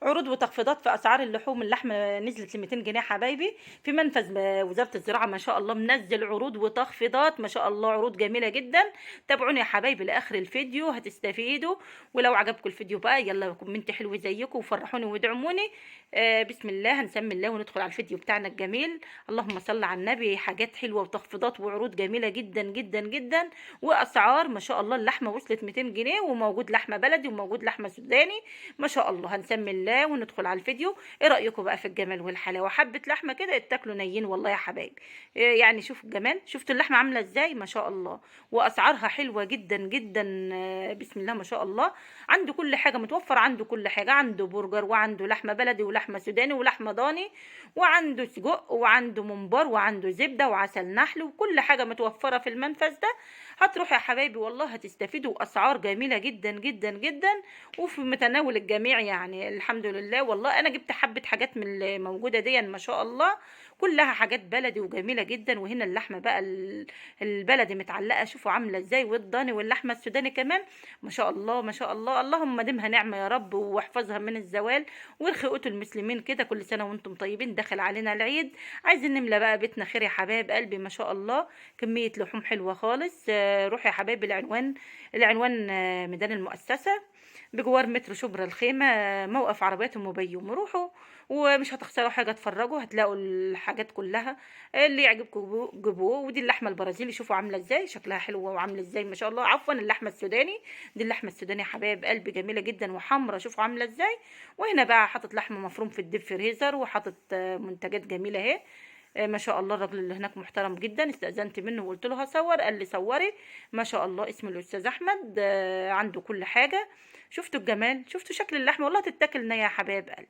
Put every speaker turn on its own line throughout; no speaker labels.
عروض وتخفيضات في اسعار اللحوم. اللحمه نزلت ل 200 جنيه حبايبي، في منفذ وزاره الزراعه ما شاء الله منزل عروض وتخفيضات ما شاء الله، عروض جميله جدا. تابعوني يا حبايبي لاخر الفيديو هتستفيدوا. ولو عجبكم الفيديو بقى يلا كومنت حلو زيكم وفرحوني وادعموني. بسم الله، هنسمي الله وندخل على الفيديو بتاعنا الجميل. اللهم صل على النبي. حاجات حلوه وتخفيضات وعروض جميله جدا جدا جدا، واسعار ما شاء الله. اللحمه وصلت 200 جنيه، وموجود لحمه بلدي وموجود لحمه سوداني ما شاء الله. هنسمي الله وندخل على الفيديو. ايه رايكم بقى في الجمال والحلاوه؟ حبه لحمه كده اتاكلوا نيين والله يا حبايبي. يعني شوفوا الجمال، شفتوا اللحمه عامله ازاي ما شاء الله، واسعارها حلوه جدا جدا. بسم الله ما شاء الله. عنده كل حاجه متوفر، عنده كل حاجه، عنده برجر وعنده لحمه بلدي ولحمه سوداني ولحمه ضاني، وعنده سجق وعنده ممبار وعنده زبده وعسل نحل، وكل حاجه متوفره في المنفذ ده. هتروحوا يا حبايبي والله هتستفيدوا، اسعار جميله جدا جدا جدا وفي متناول الجميع. يعني الحمد لله والله. انا جبت حبه حاجات من اللي موجوده دي ما شاء الله، كلها حاجات بلدي وجميله جدا. وهنا اللحمه بقى البلدي متعلقه، شوفوا عامله ازاي، والضاني واللحمه السوداني كمان ما شاء الله ما شاء الله. اللهم ديمها نعمه يا رب واحفظها من الزوال. وارخي قوت المسلمين كده. كل سنه وانتم طيبين، داخل علينا العيد، عايزين نملى بقى بيتنا خير يا حبايب قلبي ما شاء الله. كميه لحوم حلوه خالص. روحوا يا حبايبي. العنوان ميدان المؤسسه بجوار مترو شبرا الخيمة، موقف عربيات أم بيوم. روحوا ومش هتخسروا حاجة، اتفرجوا هتلاقوا الحاجات كلها. اللي يعجبكم جيبوه. ودي اللحمة البرازيلي، شوفوا عاملة ازاي، شكلها حلو وعاملة ازاي ما شاء الله. عفوا اللحمة السوداني، دي اللحمة السوداني يا حبايب قلبي جميلة جدا وحمرا، شوفوا عاملة ازاي. وهنا بقى حاطط لحمة مفروم في الديب فريزر، وحاطط منتجات جميلة اهي. ما شاء الله. الراجل اللي هناك محترم جدا، استأذنت منه وقلت له هصور، قال لي صوري ما شاء الله. اسم الأستاذ أحمد. عنده كل حاجة. شفتوا الجمال، شفتوا شكل اللحمة والله تتاكل نية يا حبايب قلبي.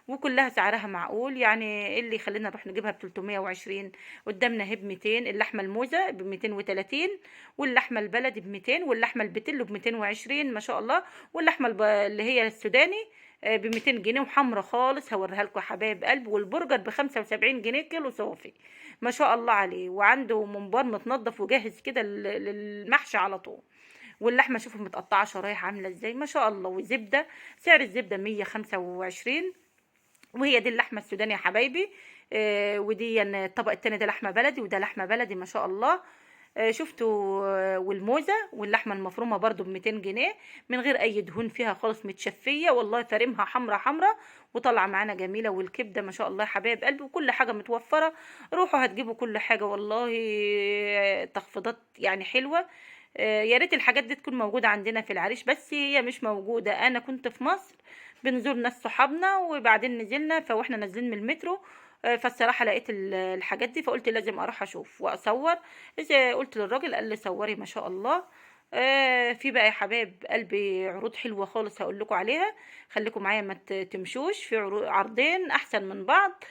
وكلها سعرها معقول. يعني ايه اللي يخلينا نروح نجيبها ب 320؟ قدامنا هي ب 200. اللحمة الموزة ب 230، واللحمة البلدي ب 200، واللحمة البتلو ب 220 ما شاء الله. واللحمة اللي هي السوداني ب 200 جنيه وحمرا خالص، هوريها لكم يا حبايب قلب. والبرجر ب 75 جنيه كيلو صافي ما شاء الله عليه. وعنده ممبار متنضف وجاهز كده للمحشي على طول. واللحمه شوفوا متقطعه شرايح عامله ازاي ما شاء الله. وزبده، سعر الزبده 125. وهي دي اللحمه السودانيه يا حبايبي. ودي الطبق التاني ده لحمه بلدي، وده لحمه بلدي ما شاء الله. شفتوا. والموزه واللحمه المفرومه برضو ب 200 جنيه من غير اي دهون فيها خالص، متشفيه والله، فارمها حمرا حمرا وطالعه معانا جميله. والكبده ما شاء الله يا حبايب قلبي، وكل حاجه متوفره. روحوا هتجيبوا كل حاجه والله. تخفيضات يعني حلوه. يا ريت الحاجات دي تكون موجوده عندنا في العريش، بس هي مش موجوده. انا كنت في مصر بنزور ناس صحابنا، وبعدين نزلنا فاحنا نازلين من المترو. فالصراحه لقيت الحاجات دي، فقلت لازم اروح اشوف واصور. إذا قلت للراجل قال لي صوري ما شاء الله. في بقى يا حبايب قلبي عروض حلوه خالص هقول لكم عليها. خليكم معايا ما تمشوش في عرضين احسن من بعض.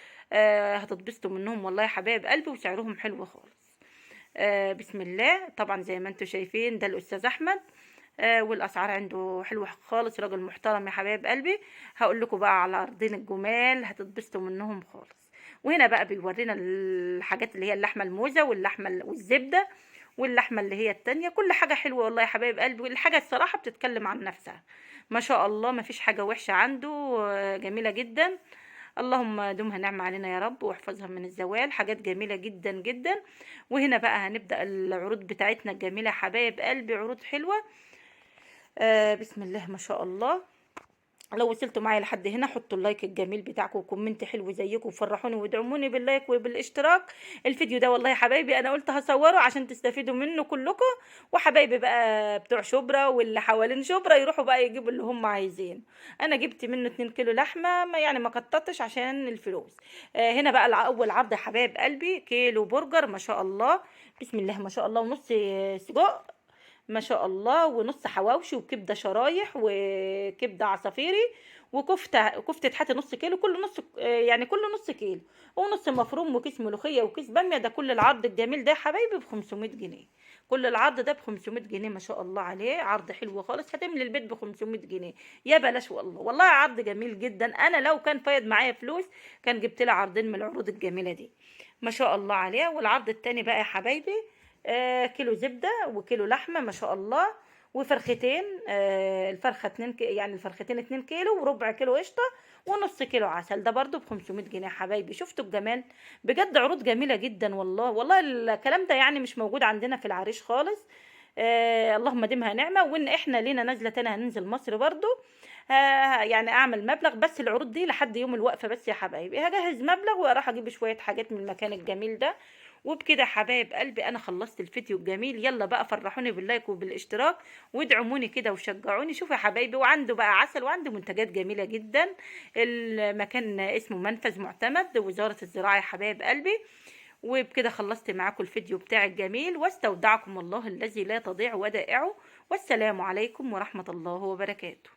هتتبسطوا منهم والله يا حبايب قلبي، وسعرهم حلو خالص. بسم الله. طبعا زي ما انتم شايفين ده الاستاذ احمد. والاسعار عنده حلوه خالص، راجل محترم يا حبايب قلبي. هقول لكم بقى على عرضين الجمال هتتبسطوا منهم خالص. وهنا بقى بيورينا الحاجات اللي هي اللحمه الموزه واللحمه والزبده واللحمه اللي هي التانية. كل حاجه حلوه والله يا حبايب قلبي، والحاجه الصراحه بتتكلم عن نفسها ما شاء الله. ما فيش حاجه وحشه عنده. جميله جدا. اللهم دمها نعمة علينا يا رب واحفظها من الزوال. حاجات جميلة جدا جدا. وهنا بقى هنبدأ العروض بتاعتنا الجميلة يا حبايب قلبي، عروض حلوة. بسم الله ما شاء الله. لو وصلتوا معايا لحد هنا حطوا اللايك الجميل بتاعكم وكومنت حلو زيكم، وفرحوني وادعموني باللايك وبالاشتراك. الفيديو ده والله يا حبايبي انا قلت هصوره عشان تستفيدوا منه كلكم. وحبايبي بقى بتوع شبرا واللي حوالين شبرا يروحوا بقى يجيبوا اللي هم عايزين. انا جبت منه 2 كيلو لحمه، يعني ما قطعتش عشان الفلوس. هنا بقى اول عرض يا حبايب قلبي، كيلو برجر ما شاء الله. بسم الله ما شاء الله. ونص سجق ما شاء الله، ونص حواوشي، وكبده شرايح، وكبده عصافيري، كفته حاتي نص كيلو، كل نص يعني كل نص كيلو، ونص مفروم، وكيس ملوخيه، وكيس باميه. ده كل العرض الجميل ده يا حبايبي ب 500 جنيه. كل العرض ده ب 500 جنيه ما شاء الله عليه. عرض حلو خالص، هتملي البيت ب 500 جنيه. يا بلاش والله، والله عرض جميل جدا. انا لو كان فايض معايا فلوس كان جبت لي عرضين من العروض الجميله دي ما شاء الله عليه. والعرض التاني بقى يا حبايبي، كيلو زبدة وكيلو لحمة ما شاء الله. وفرختين، الفرخه 2 يعني الفرختين 2 كيلو، وربع كيلو قشطه، ونص كيلو عسل. ده برضو ب 500 جنيه يا حبايبي. شفتوا الجمال؟ بجد عروض جميله جدا والله. والله الكلام ده يعني مش موجود عندنا في العريش خالص. اللهم ديمها نعمه. وان احنا لينا نازله تاني هننزل مصر برضو. يعني اعمل مبلغ، بس العروض دي لحد يوم الوقفه بس يا حبايبي. هجهز مبلغ واروح اجيب شويه حاجات من المكان الجميل ده. وبكده يا حبايب قلبي انا خلصت الفيديو الجميل. يلا بقى فرحوني باللايك وبالاشتراك، وادعموني كده وشجعوني. شوفوا يا حبايبي، وعنده بقى عسل وعنده منتجات جميله جدا. المكان اسمه منفذ معتمد وزاره الزراعه يا حبايب قلبي. وبكده خلصت معاكم الفيديو بتاعي الجميل، واستودعكم الله الذي لا تضيع ودائعه. والسلام عليكم ورحمه الله وبركاته.